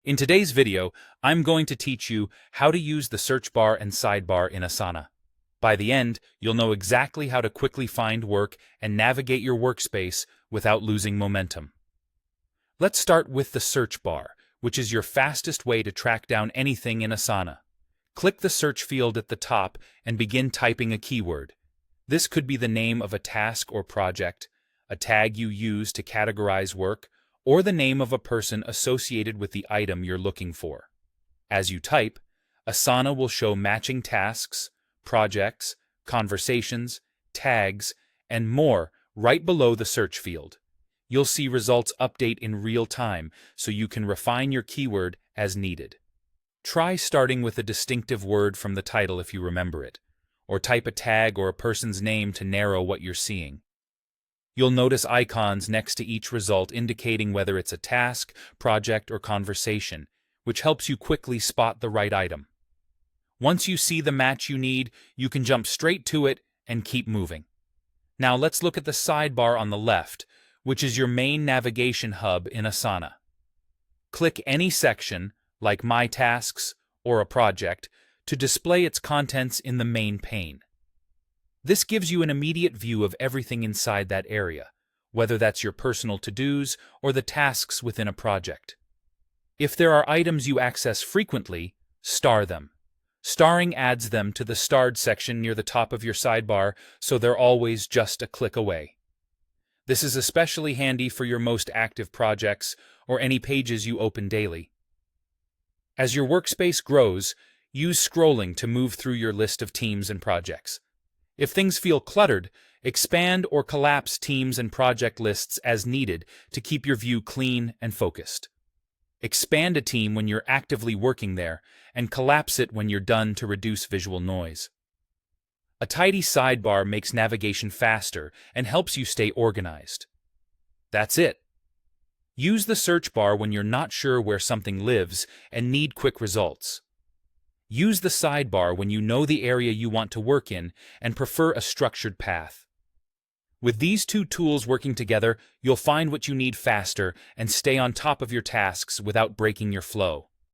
In today's video, I'm going to teach you how to use the search bar and sidebar in Asana. By the end, you'll know exactly how to quickly find work and navigate your workspace without losing momentum. Let's start with the search bar, which is your fastest way to track down anything in Asana. Click the search field at the top and begin typing a keyword. This could be the name of a task or project, a tag you use to categorize work, or the name of a person associated with the item you're looking for. As you type, Asana will show matching tasks, projects, conversations, tags, and more right below the search field. You'll see results update in real time, so you can refine your keyword as needed. Try starting with a distinctive word from the title if you remember it, or type a tag or a person's name to narrow what you're seeing. You'll notice icons next to each result indicating whether it's a task, project, or conversation, which helps you quickly spot the right item. Once you see the match you need, you can jump straight to it and keep moving. Now let's look at the sidebar on the left, which is your main navigation hub in Asana. Click any section, like My Tasks or a project, to display its contents in the main pane. This gives you an immediate view of everything inside that area, whether that's your personal to-dos or the tasks within a project. If there are items you access frequently, star them. Starring adds them to the starred section near the top of your sidebar, so they're always just a click away. This is especially handy for your most active projects or any pages you open daily. As your workspace grows, use scrolling to move through your list of teams and projects. If things feel cluttered, expand or collapse teams and project lists as needed to keep your view clean and focused. Expand a team when you're actively working there, and collapse it when you're done to reduce visual noise. A tidy sidebar makes navigation faster and helps you stay organized. That's it. Use the search bar when you're not sure where something lives and need quick results. Use the sidebar when you know the area you want to work in and prefer a structured path. With these two tools working together, you'll find what you need faster and stay on top of your tasks without breaking your flow.